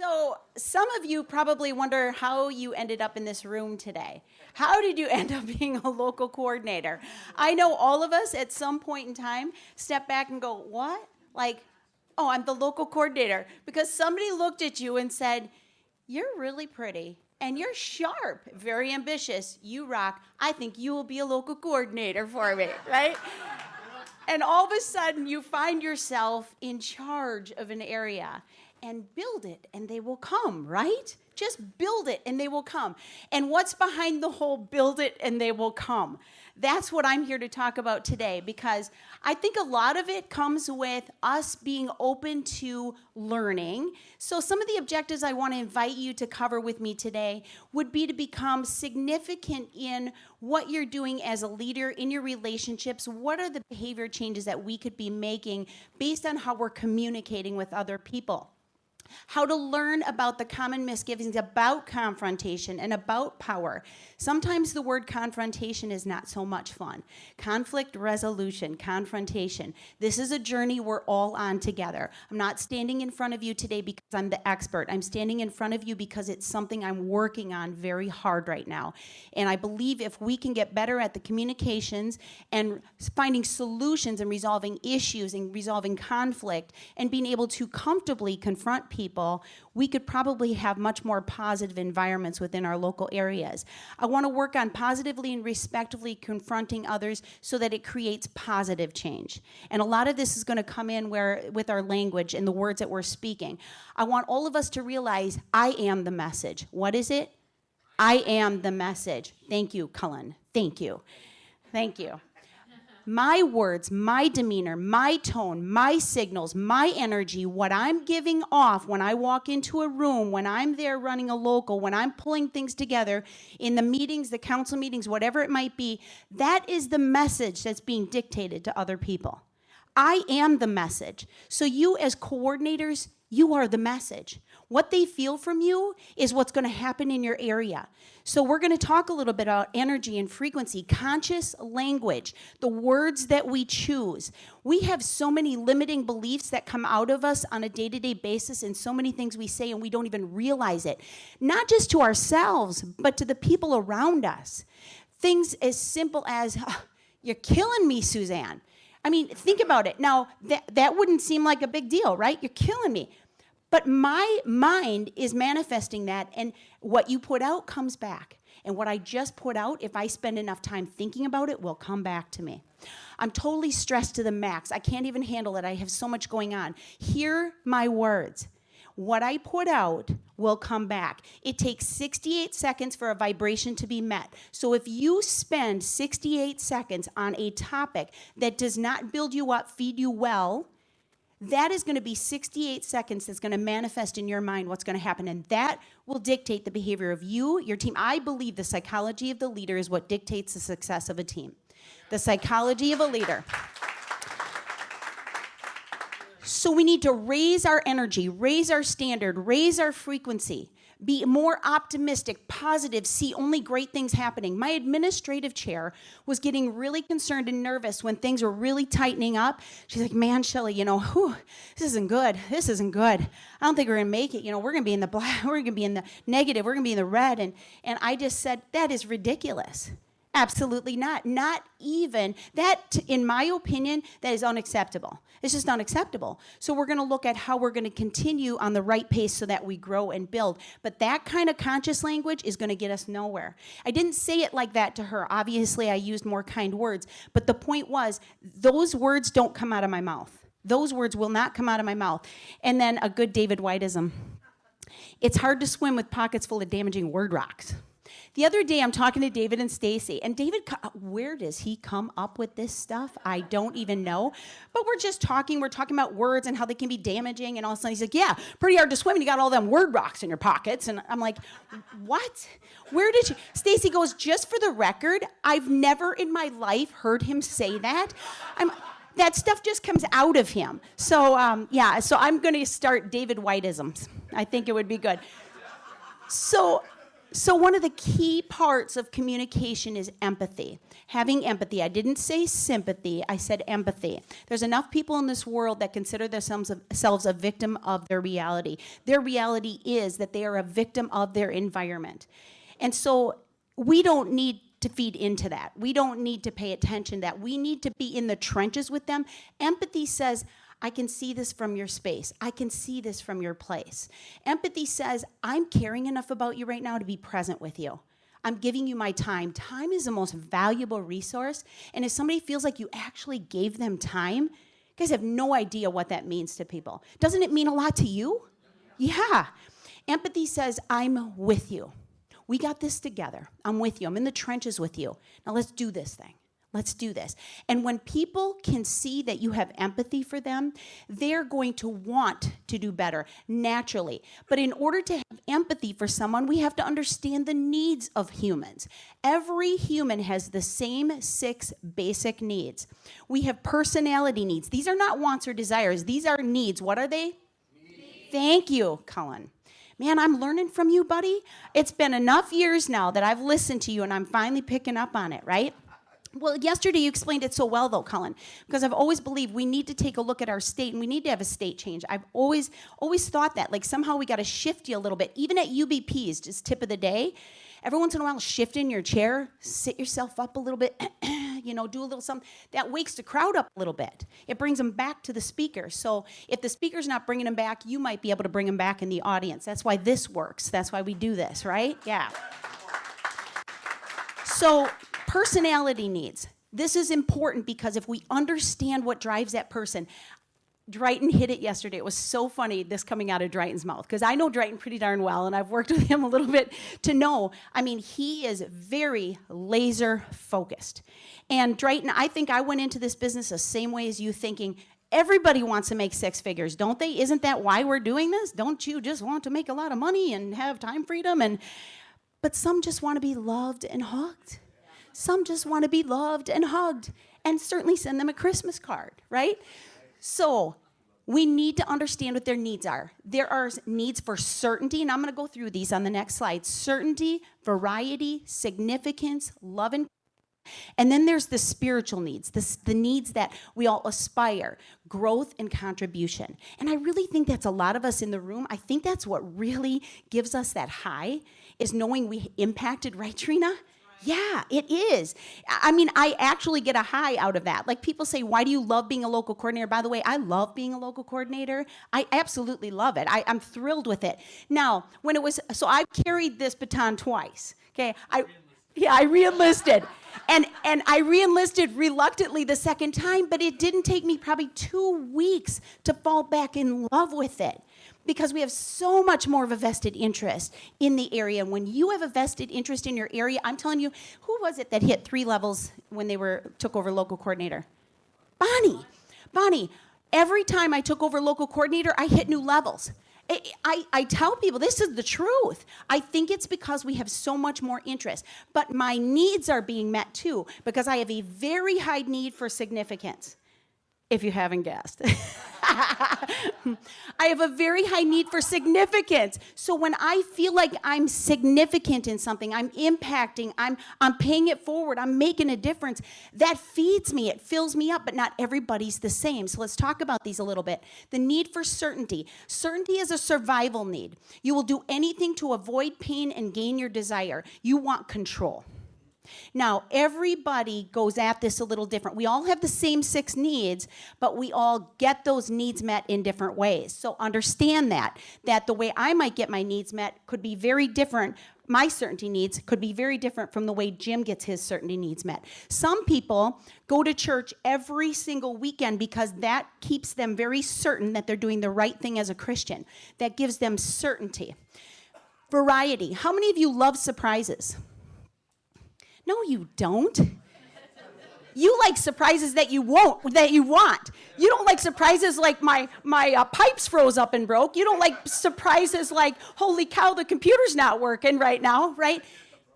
So some of you probably wonder how you ended up in this room today. How did you end up being a local coordinator? I know all of us at some point in time step back and go, what? Like, oh, I'm the local coordinator. Because somebody looked at you and said, you're really pretty and you're sharp, very ambitious. You rock. I think you will be a local coordinator for me, right? And all of a sudden you find yourself in charge of an area. And build it, and they will come, right? Just build it, and they will come. And what's behind the whole build it, and they will come? That's what I'm here to talk about today, because I think a lot of it comes with us being open to learning. So some of the objectives I want to invite you to cover with me today would be to become significant in what you're doing as a leader in your relationships. What are the behavior changes that we could be making based on how we're communicating with other people? How to learn about the common misgivings about confrontation and about power. Sometimes the word confrontation is not so much fun. Conflict resolution, confrontation. This is a journey we're all on together. I'm not standing in front of you today because I'm the expert. I'm standing in front of you because it's something I'm working on very hard right now. And I believe if we can get better at the communications and finding solutions and resolving issues and resolving conflict and being able to comfortably confront people, we could probably have much more positive environments within our local areas. I want to work on positively and respectfully confronting others so that it creates positive change. And a lot of this is going to come in with our language and the words that we're speaking. I want all of us to realize I am the message. What is it? I am the message. Thank you, Cullen. Thank you. Thank you. My words, my demeanor, my tone, my signals, my energy, what I'm giving off when I walk into a room, when I'm there running a local, when I'm pulling things together in the meetings, the council meetings, whatever it might be, that is the message that's being dictated to other people. I am the message. So you as coordinators, you are the message. What they feel from you is what's going to happen in your area. So we're going to talk a little bit about energy and frequency, conscious language, the words that we choose. We have so many limiting beliefs that come out of us on a day-to-day basis and so many things we say and we don't even realize it. Not just to ourselves, but to the people around us. Things as simple as, oh, you're killing me, Suzanne. I mean, think about it. Now, that wouldn't seem like a big deal, right? You're killing me. But my mind is manifesting that, and what you put out comes back. And what I just put out, if I spend enough time thinking about it, will come back to me. I'm totally stressed to the max. I can't even handle it. I have so much going on. Hear my words. What I put out will come back. It takes 68 seconds for a vibration to be met. So if you spend 68 seconds on a topic that does not build you up, feed you well, that is going to be 68 seconds that's going to manifest in your mind what's going to happen. And that will dictate the behavior of you, your team. I believe the psychology of the leader is what dictates the success of a team. The psychology of a leader. So we need to raise our energy, raise our standard, raise our frequency, be more optimistic, positive, see only great things happening. My administrative chair was getting really concerned and nervous when things were really tightening up. She's like, man, Chele, this isn't good. This isn't good. I don't think we're going to make it. We're going to be in the black. We're going to be in the negative. We're going to be in the red. And I just said, that is ridiculous. Absolutely not. Not even. That, in my opinion, that is unacceptable. It's just unacceptable. So we're going to look at how we're going to continue on the right pace so that we grow and build. But that kind of conscious language is going to get us nowhere. I didn't say it like that to her. Obviously, I used more kind words. But the point was, those words don't come out of my mouth. Those words will not come out of my mouth. And then a good David Whiteism. It's hard to swim with pockets full of damaging word rocks. The other day, I'm talking to David and Stacy, and David, where does he come up with this stuff? I don't even know. But we're just talking. We're talking about words and how they can be damaging, and all of a sudden he's like, yeah, pretty hard to swim, and you got all them word rocks in your pockets. And I'm like, what? Where did you? Stacy goes, just for the record, I've never in my life heard him say that. That stuff just comes out of him. So, so I'm going to start David Whiteisms. I think it would be good. So So one of the key parts of communication is empathy. Having empathy. I didn't say sympathy, I said empathy. There's enough people in this world that consider themselves a victim of their reality. Their reality is that they are a victim of their environment. And so we don't need to feed into that. We don't need to pay attention to that. We need to be in the trenches with them. Empathy says, I can see this from your space. I can see this from your place. Empathy says, I'm caring enough about you right now to be present with you. I'm giving you my time. Time is the most valuable resource. And if somebody feels like you actually gave them time, you guys have no idea what that means to people. Doesn't it mean a lot to you? Yeah. Empathy says, I'm with you. We got this together. I'm with you. I'm in the trenches with you. Now let's do this thing. Let's do this. And when people can see that you have empathy for them, they're going to want to do better naturally. But in order to have empathy for someone, we have to understand the needs of humans. Every human has the same 6 basic needs. We have personality needs. These are not wants or desires. These are needs. What are they? Needs. Thank you, Cullen. Man, I'm learning from you, buddy. It's been enough years now that I've listened to you, and I'm finally picking up on it, right? Well, yesterday you explained it so well, though, Cullen, because I've always believed we need to take a look at our state, and we need to have a state change. I've always thought that, like somehow we got to shift you a little bit. Even at UBPs, just tip of the day, every once in a while, shift in your chair, sit yourself up a little bit, do a little something. That wakes the crowd up a little bit. It brings them back to the speaker. So if the speaker's not bringing them back, you might be able to bring them back in the audience. That's why this works. That's why we do this, right? Yeah. So personality needs. This is important because if we understand what drives that person, Drayton hit it yesterday. It was so funny, this coming out of Drayton's mouth, because I know Drayton pretty darn well, and I've worked with him a little bit to know. I mean, he is very laser focused. And Drayton, I think I went into this business the same way as you, thinking, everybody wants to make 6 figures, don't they? Isn't that why we're doing this? Don't you just want to make a lot of money and have time freedom? But some just want to be loved and hugged. Some just want to be loved and hugged, and certainly send them a Christmas card, right? So we need to understand what their needs are. There are needs for certainty, and I'm going to go through these on the next slide. Certainty, variety, significance, love, and then there's the spiritual needs, the needs that we all aspire, growth and contribution. And I really think that's a lot of us in the room. I think that's what really gives us that high, is knowing we impacted, right, Trina? Yeah, it is. I mean, I actually get a high out of that. Like, people say, why do you love being a local coordinator? By the way, I love being a local coordinator. I absolutely love it. I'm thrilled with it. Now, so I've carried this baton twice. Okay, I re-enlisted. And I re-enlisted reluctantly the second time, but it didn't take me probably 2 weeks to fall back in love with it, because we have so much more of a vested interest in the area. When you have a vested interest in your area, I'm telling you, who was it that hit 3 levels when they took over local coordinator? Bonnie. Every time I took over local coordinator, I hit new levels. I tell people, this is the truth. I think it's because we have so much more interest. But my needs are being met too, because I have a very high need for significance, if you haven't guessed. I have a very high need for significance. So when I feel like I'm significant in something, I'm impacting, I'm paying it forward, I'm making a difference, that feeds me, it fills me up, but not everybody's the same. So let's talk about these a little bit. The need for certainty. Certainty is a survival need. You will do anything to avoid pain and gain your desire. You want control. Now, everybody goes at this a little different. We all have the same 6 needs, but we all get those needs met in different ways. So understand that the way I might get my needs met could be very different. My certainty needs could be very different from the way Jim gets his certainty needs met. Some people go to church every single weekend because that keeps them very certain that they're doing the right thing as a Christian. That gives them certainty. Variety. How many of you love surprises? No, you don't. You like surprises that you want. You don't like surprises like my pipes froze up and broke. You don't like surprises like, holy cow, the computer's not working right now, right?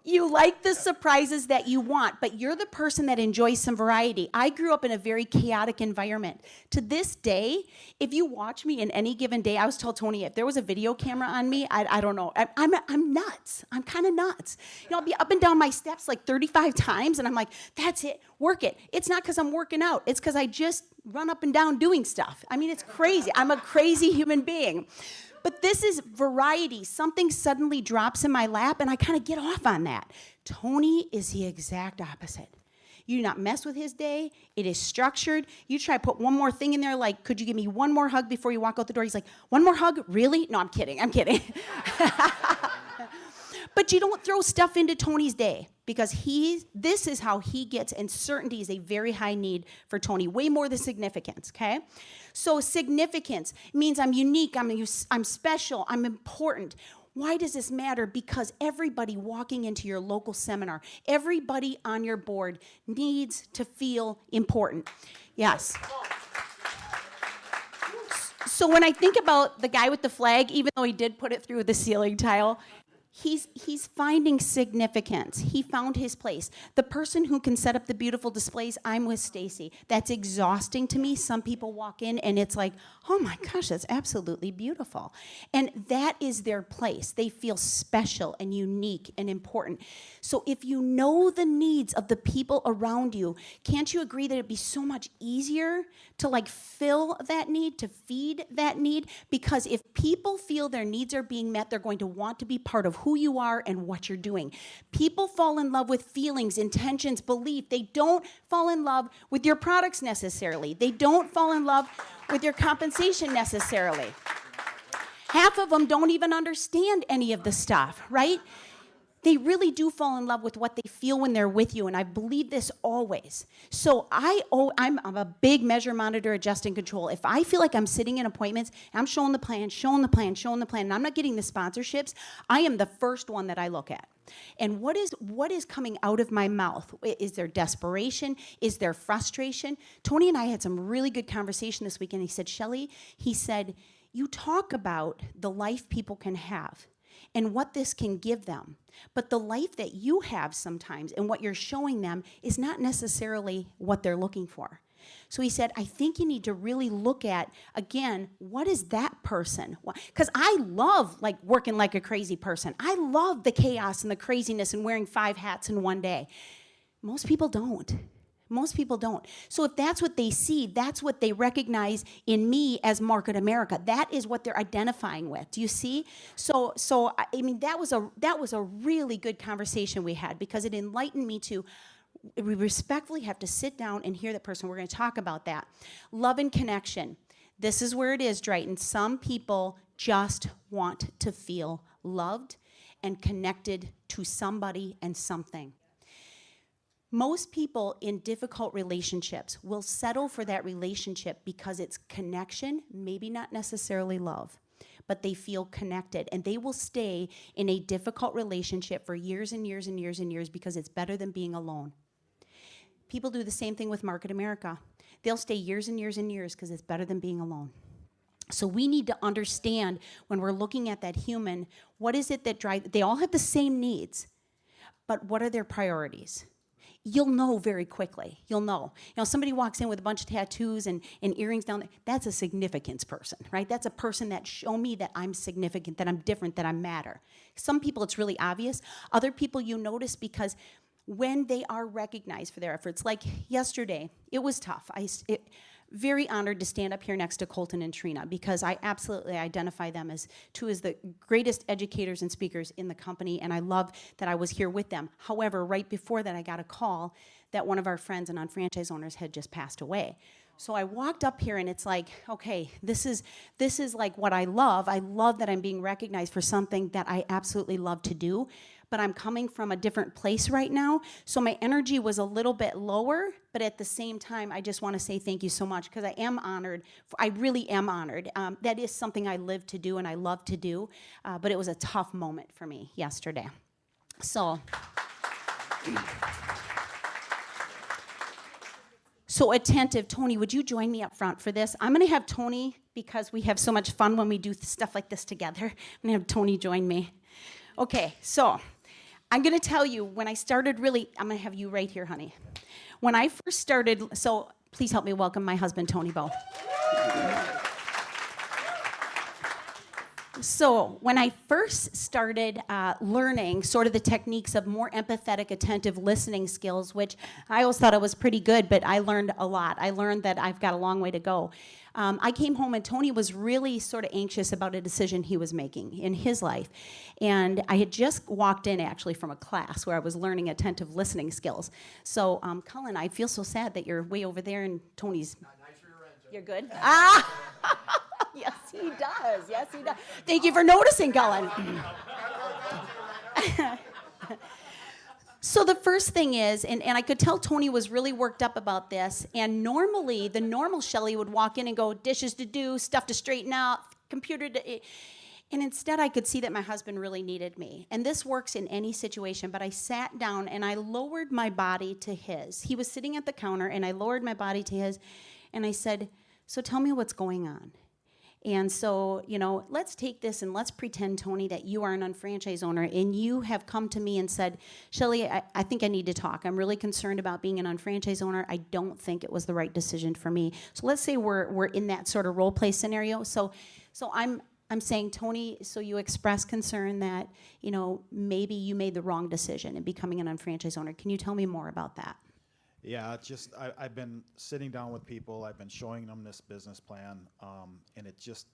You like the surprises that you want, but you're the person that enjoys some variety. I grew up in a very chaotic environment. To this day, if you watch me in any given day, I was told Tony, if there was a video camera on me, I don't know. I'm nuts. I'm kind of nuts. I'll be up and down my steps like 35 times, and I'm like, that's it, work it. It's not because I'm working out. It's because I just run up and down doing stuff. I mean, it's crazy. I'm a crazy human being. But this is variety. Something suddenly drops in my lap, and I kind of get off on that. Tony is the exact opposite. You do not mess with his day. It is structured. You try to put one more thing in there, like, could you give me one more hug before you walk out the door? He's like, one more hug? Really? No, I'm kidding. But you don't throw stuff into Tony's day because this is how he gets, and certainty is a very high need for Tony, way more than significance, okay? So significance means I'm unique, I'm special, I'm important. Why does this matter? Because everybody walking into your local seminar, everybody on your board needs to feel important. Yes. So when I think about the guy with the flag, even though he did put it through the ceiling tile, He's finding significance. He found his place. The person who can set up the beautiful displays, I'm with Stacy. That's exhausting to me. Some people walk in and it's like, oh my gosh, that's absolutely beautiful. And that is their place. They feel special and unique and important. So if you know the needs of the people around you, can't you agree that it'd be so much easier to like fill that need, to feed that need? Because if people feel their needs are being met, they're going to want to be part of who you are and what you're doing. People fall in love with feelings, intentions, belief. They don't fall in love with your products necessarily. They don't fall in love with your compensation necessarily. Half of them don't even understand any of the stuff, right? They really do fall in love with what they feel when they're with you, and I believe this always. So I'm a big measure, monitor, adjust, and control. If I feel like I'm sitting in appointments, and I'm showing the plan, and I'm not getting the sponsorships, I am the first one that I look at. And what is coming out of my mouth? Is there desperation? Is there frustration? Tony and I had some really good conversation this weekend. He said, Chele, you talk about the life people can have and what this can give them. But the life that you have sometimes and what you're showing them is not necessarily what they're looking for. So he said, I think you need to really look at, again, what is that person? Because I love like working like a crazy person. I love the chaos and the craziness and wearing 5 hats in one day. Most people don't. Most people don't. So if that's what they see, that's what they recognize in me as Market America. That is what they're identifying with. Do you see? So I mean, that was a really good conversation we had because it enlightened me to, we respectfully have to sit down and hear that person. We're going to talk about that. Love and connection. This is where it is, Drayton. Some people just want to feel loved and connected to somebody and something. Most people in difficult relationships will settle for that relationship because it's connection, maybe not necessarily love, but they feel connected. And they will stay in a difficult relationship for years and years and years and years because it's better than being alone. People do the same thing with Market America. They'll stay years and years and years because it's better than being alone. So we need to understand when we're looking at that human, what is it that drives, they all have the same needs, but what are their priorities? You'll know very quickly. You'll know. Somebody walks in with a bunch of tattoos and earrings down there. That's a significance person, right? That's a person that show me that I'm significant, that I'm different, that I matter. Some people, it's really obvious. Other people you notice because when they are recognized for their efforts, like yesterday, it was tough. Very honored to stand up here next to Colton and Trina because I absolutely identify them as two of the greatest educators and speakers in the company, and I love that I was here with them. However, right before that, I got a call that one of our friends and non-franchise owners had just passed away. So I walked up here, and it's like, okay, this is like what I love. I love that I'm being recognized for something that I absolutely love to do, but I'm coming from a different place right now, so my energy was a little bit lower, but at the same time, I just want to say thank you so much, because I am honored. I really am honored. That is something I live to do and I love to do, but it was a tough moment for me yesterday. So attentive. Tony, would you join me up front for this? I'm going to have Tony, because we have so much fun when we do stuff like this together. I'm going to have Tony join me. Okay, so I'm going to tell you, when I started really, I'm going to have you right here, honey. When I first started, so please help me welcome my husband, Tony Boe. So when I first started learning sort of the techniques of more empathetic, attentive listening skills, which I always thought I was pretty good, but I learned a lot. I learned that I've got a long way to go. I came home and Tony was really sort of anxious about a decision he was making in his life. And I had just walked in actually from a class where I was learning attentive listening skills. So Cullen, I feel so sad that you're way over there and Tony's... You're good? Ah! Yes, he does. Yes, he does. Thank you for noticing, Cullen. So the first thing is, and I could tell Tony was really worked up about this, and normally, the normal Shelley would walk in and go, dishes to do, stuff to straighten out, computer to... And instead, I could see that my husband really needed me. And this works in any situation, but I sat down and I lowered my body to his. He was sitting at the counter, and I lowered my body to his, and I said, so tell me what's going on. And so, let's take this and let's pretend, Tony, that you are an unfranchised owner and you have come to me and said, Shelley, I think I need to talk. I'm really concerned about being an unfranchised owner. I don't think it was the right decision for me. So let's say we're in that sort of role play scenario. So I'm saying, Tony, so you express concern that, maybe you made the wrong decision in becoming an unfranchised owner. Can you tell me more about that? Yeah, it's just I've been sitting down with people. I've been showing them this business plan, and it just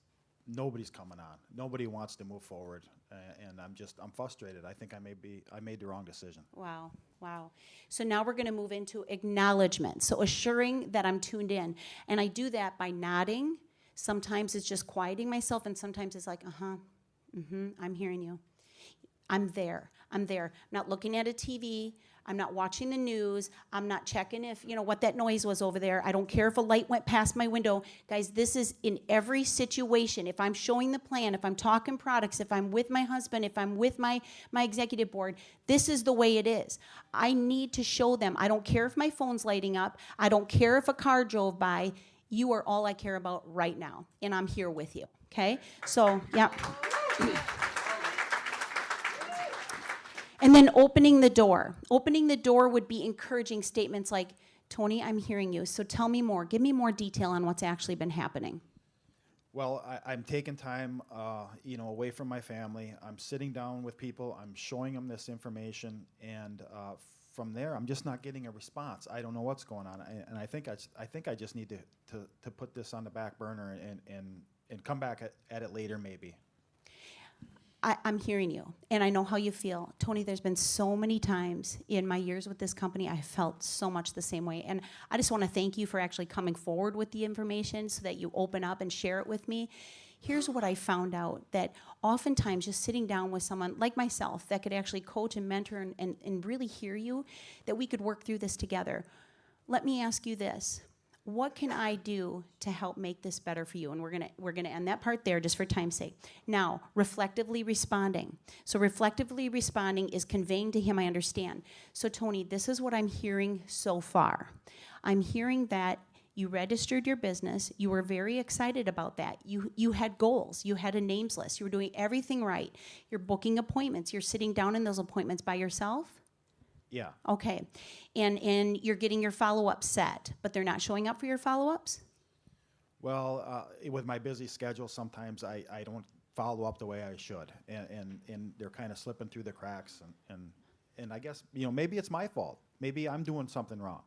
nobody's coming on. Nobody wants to move forward, and I'm frustrated. I think I made the wrong decision. Wow. So now we're going to move into acknowledgement. So assuring that I'm tuned in, and I do that by nodding. Sometimes it's just quieting myself, and sometimes it's like, I'm hearing you. I'm there. I'm not looking at a TV. I'm not watching the news. I'm not checking if, what that noise was over there. I don't care if a light went past my window. Guys, this is in every situation. If I'm showing the plan, if I'm talking products, if I'm with my husband, if I'm with my executive board, this is the way it is. I need to show them. I don't care if my phone's lighting up. I don't care if a car drove by. You are all I care about right now, and I'm here with you, okay? So, yeah. And then opening the door. Opening the door would be encouraging statements like, Tony, I'm hearing you, so tell me more. Give me more detail on what's actually been happening. Well, I'm taking time, away from my family. I'm sitting down with people. I'm showing them this information, and from there, I'm just not getting a response. I don't know what's going on, and I think I just need to put this on the back burner and come back at it later, maybe. I'm hearing you, and I know how you feel. Tony, there's been so many times in my years with this company, I felt so much the same way. And I just want to thank you for actually coming forward with the information so that you open up and share it with me. Here's what I found out, that oftentimes just sitting down with someone like myself that could actually coach and mentor and really hear you, that we could work through this together. Let me ask you this. What can I do to help make this better for you? And we're gonna end that part there just for time's sake. Now, reflectively responding. So reflectively responding is conveying to him, I understand. So Tony, this is what I'm hearing so far. I'm hearing that you registered your business. You were very excited about that. You had goals. You had a names list. You were doing everything right. You're booking appointments. You're sitting down in those appointments by yourself? Yeah. Okay. And you're getting your follow-ups set, but they're not showing up for your follow-ups? Well, with my busy schedule, sometimes I don't follow up the way I should, and they're kind of slipping through the cracks, and I guess, maybe it's my fault. Maybe I'm doing something wrong.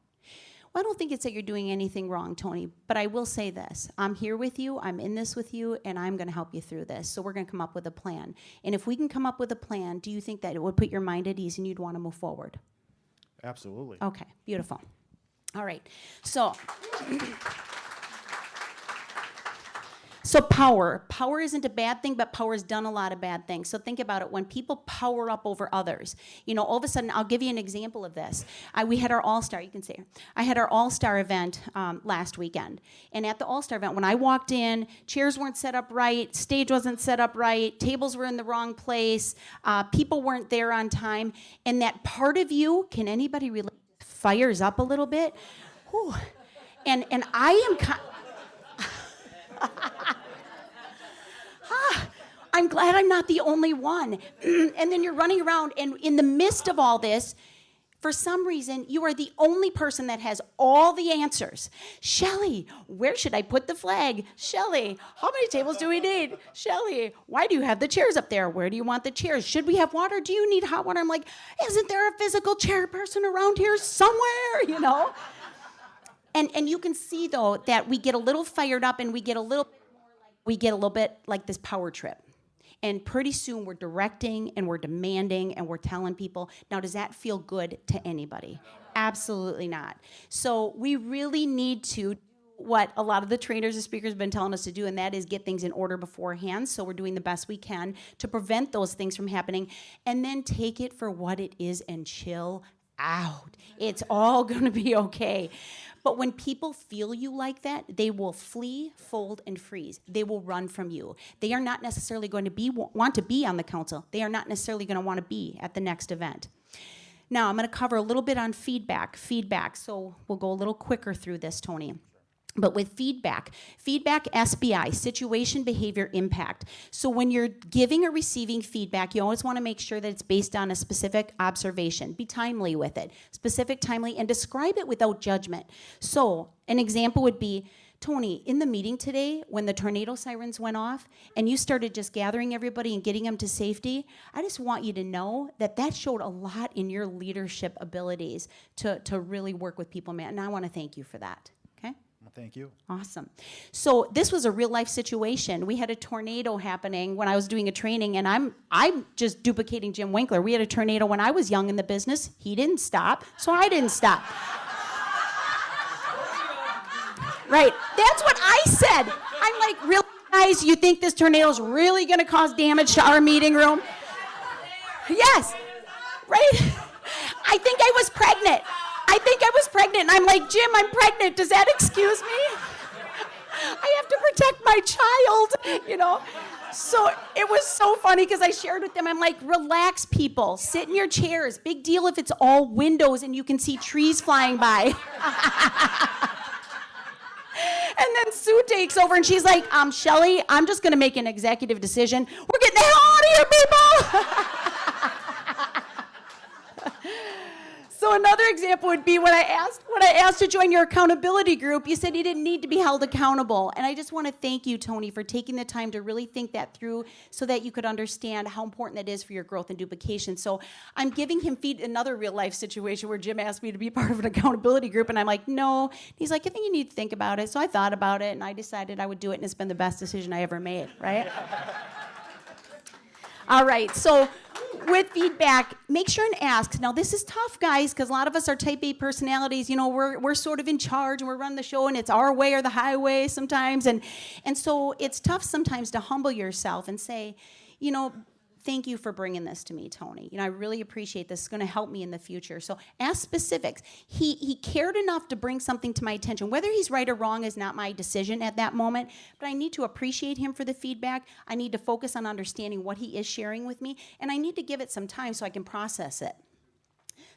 Well, I don't think it's that you're doing anything wrong, Tony, but I will say this. I'm here with you, I'm in this with you, and I'm going to help you through this. So we're going to come up with a plan. And if we can come up with a plan, do you think that it would put your mind at ease and you'd want to move forward? Absolutely. Okay, beautiful. All right. So power. Power isn't a bad thing, but power has done a lot of bad things. So think about it. When people power up over others, all of a sudden, I'll give you an example of this. We had our All-Star, you can see her. I had our All-Star event last weekend. And at the All-Star event, when I walked in, chairs weren't set up right, stage wasn't set up right, tables were in the wrong place, people weren't there on time. And that part of you, can anybody relate, fires up a little bit? Whew. And I am I'm glad I'm not the only one. And then you're running around, and in the midst of all this, for some reason, you are the only person that has all the answers. Shelley, where should I put the flag? Shelley, how many tables do we need? Shelley, why do you have the chairs up there? Where do you want the chairs? Should we have water? Do you need hot water? I'm like, isn't there a physical chairperson around here somewhere, you know? And you can see, though, that we get a little fired up and we get a little bit like this power trip. And pretty soon we're directing and we're demanding and we're telling people. Now, does that feel good to anybody? Absolutely not. So we really need to do what a lot of the trainers and speakers have been telling us to do, and that is get things in order beforehand. So we're doing the best we can to prevent those things from happening, and then take it for what it is and chill out. It's all going to be okay. But when people feel you like that, they will flee, fold, and freeze. They will run from you. They are not necessarily going to want to be on the council. They are not necessarily going to want to be at the next event. Now, I'm going to cover a little bit on feedback. So we'll go a little quicker through this, Tony. But with feedback S.B.I, situation, behavior, impact. So when you're giving or receiving feedback, you always want to make sure that it's based on a specific observation. Be timely with it, specific, timely, and describe it without judgment. So an example would be, Tony, in the meeting today, when the tornado sirens went off and you started just gathering everybody and getting them to safety, I just want you to know that that showed a lot in your leadership abilities to really work with people, man. And I want to thank you for that. Thank you. Awesome. So this was a real life situation. We had a tornado happening when I was doing a training, and I'm just duplicating Jim Winkler. We had a tornado when I was young in the business. He didn't stop, so I didn't stop. Right. That's what I said. I'm like, really, guys, you think this tornado's really going to cause damage to our meeting room? Yes. Right? I think I was pregnant. And I'm like, Jim, I'm pregnant. Does that excuse me? I have to protect my child, you know? So it was so funny because I shared with them, I'm like, relax, people. Sit in your chairs. Big deal if it's all windows and you can see trees flying by. And then Sue takes over and she's like, Shelley, I'm just going to make an executive decision. We're getting the hell out of here, people. So another example would be when I asked to join your accountability group, you said you didn't need to be held accountable. And I just want to thank you, Tony, for taking the time to really think that through so that you could understand how important that is for your growth and duplication. So I'm giving him another real life situation where Jim asked me to be part of an accountability group, and I'm like, no. He's like, I think you need to think about it. So I thought about it, and I decided I would do it, and it's been the best decision I ever made, right? All right, so with feedback, make sure and ask. Now, this is tough, guys, because a lot of us are type A personalities. You know, we're sort of in charge, and we're running the show, and it's our way or the highway sometimes. And so it's tough sometimes to humble yourself and say, you know, thank you for bringing this to me, Tony. You know, I really appreciate this. It's going to help me in the future. So ask specifics. He cared enough to bring something to my attention. Whether he's right or wrong is not my decision at that moment, but I need to appreciate him for the feedback. I need to focus on understanding what he is sharing with me, and I need to give it some time so I can process it.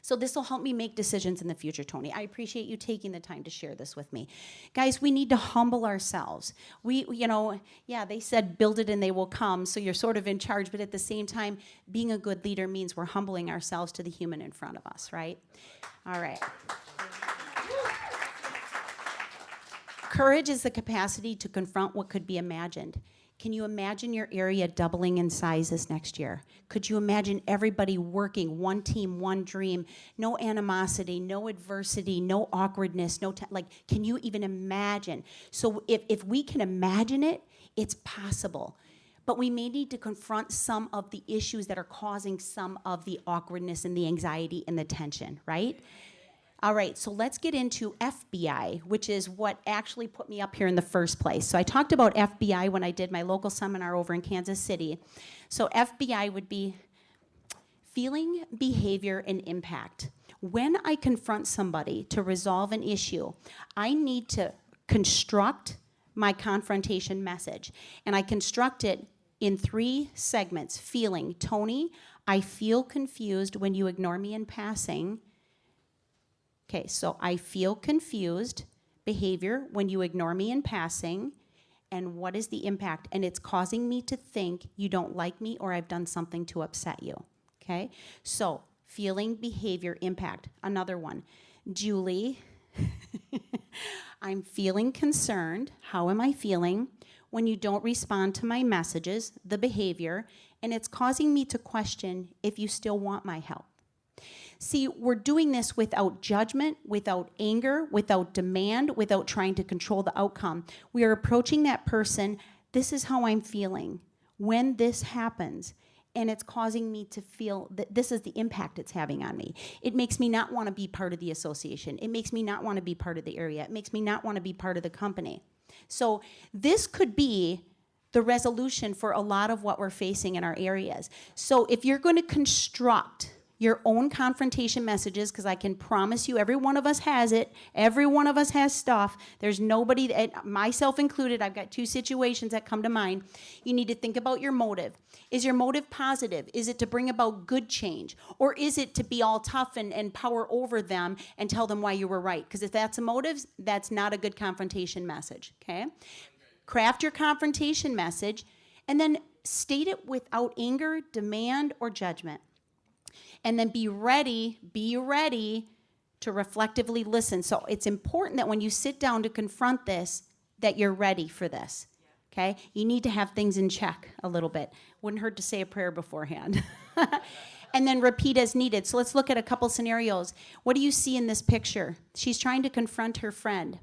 So this will help me make decisions in the future, Tony. I appreciate you taking the time to share this with me. Guys, we need to humble ourselves. They said build it and they will come, so you're sort of in charge, but at the same time, being a good leader means we're humbling ourselves to the human in front of us, right? All right. Courage is the capacity to confront what could be imagined. Can you imagine your area doubling in size this next year? Could you imagine everybody working, one team, one dream, no animosity, no adversity, no awkwardness, can you even imagine? So if we can imagine it, it's possible. But we may need to confront some of the issues that are causing some of the awkwardness and the anxiety and the tension, right? All right, so let's get into F.B.I, which is what actually put me up here in the first place. So I talked about F.B.I when I did my local seminar over in Kansas City. So F.B.I would be feeling, behavior, and impact. When I confront somebody to resolve an issue, I need to construct my confrontation message. And I construct it in 3 segments. Feeling, Tony, I feel confused when you ignore me in passing. Okay, so I feel confused, behavior, when you ignore me in passing. and what is the impact, and it's causing me to think you don't like me or I've done something to upset you, okay? So, feeling, behavior, impact. Another one. Julie, I'm feeling concerned. How am I feeling when you don't respond to my messages, the behavior, and it's causing me to question if you still want my help? See, we're doing this without judgment, without anger, without demand, without trying to control the outcome. We are approaching that person, this is how I'm feeling when this happens, and it's causing me to feel that this is the impact it's having on me. It makes me not want to be part of the association. It makes me not want to be part of the area. It makes me not want to be part of the company. So this could be the resolution for a lot of what we're facing in our areas. So if you're going to construct your own confrontation messages, because I can promise you every one of us has it. Every one of us has stuff. There's nobody, myself included, I've got 2 situations that come to mind. You need to think about your motive. Is your motive positive? Is it to bring about good change? Or is it to be all tough and power over them and tell them why you were right? Because if that's a motive, that's not a good confrontation message, okay? Craft your confrontation message and then state it without anger, demand, or judgment. And then be ready to reflectively listen. So it's important that when you sit down to confront this, that you're ready for this, okay? You need to have things in check a little bit. Wouldn't hurt to say a prayer beforehand. And then repeat as needed. So let's look at a couple scenarios. What do you see in this picture? She's trying to confront her friend.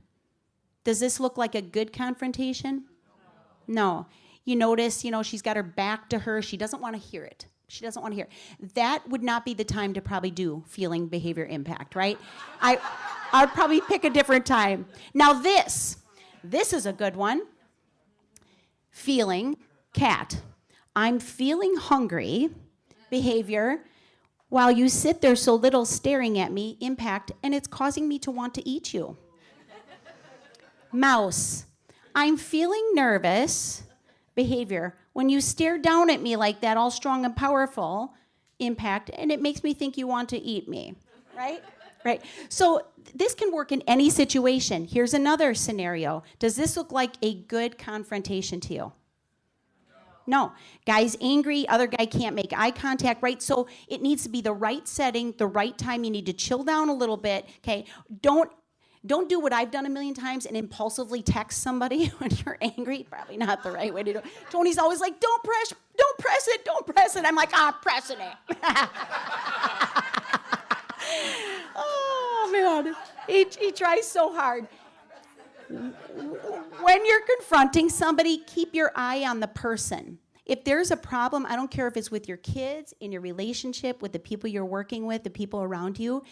Does this look like a good confrontation? No. You notice, she's got her back to her. She doesn't want to hear it. She doesn't want to hear. That would not be the time to probably do feeling, behavior, impact, right? I'd probably pick a different time. Now this is a good one. Feeling, cat. I'm feeling hungry, behavior, while you sit there so little staring at me, impact, and it's causing me to want to eat you. Mouse. I'm feeling nervous, behavior, when you stare down at me like that, all strong and powerful, impact, and it makes me think you want to eat me, right? Right. So this can work in any situation. Here's another scenario. Does this look like a good confrontation to you? No. Guy's angry, other guy can't make eye contact, right? So it needs to be the right setting, the right time. You need to chill down a little bit, okay? Don't do what I've done a million times and impulsively text somebody when you're angry. Probably not the right way to do it. Tony's always like, don't press it. I'm like, I'm pressing it. Oh, man. He tries so hard. When you're confronting somebody, keep your eye on the person. If there's a problem, I don't care if it's with your kids, in your relationship, with the people you're working with, the people around you,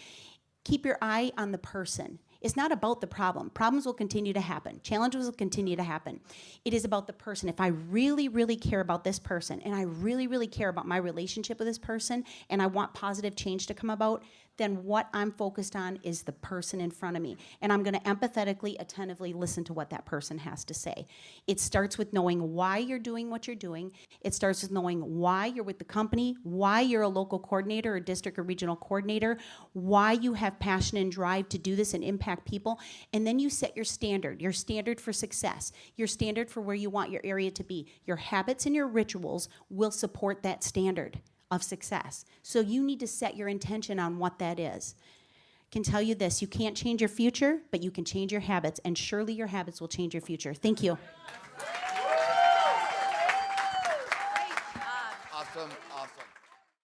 keep your eye on the person. It's not about the problem. Problems will continue to happen. Challenges will continue to happen. It is about the person. If I really, really care about this person, and I really, really care about my relationship with this person, and I want positive change to come about, then what I'm focused on is the person in front of me. And I'm going to empathetically, attentively listen to what that person has to say. It starts with knowing why you're doing what you're doing. It starts with knowing why you're with the company, why you're a local coordinator or district or regional coordinator, why you have passion and drive to do this and impact people. And then you set your standard for success, your standard for where you want your area to be. Your habits and your rituals will support that standard of success. So you need to set your intention on what that is. I can tell you this, you can't change your future, but you can change your habits, and surely your habits will change your future. Thank you.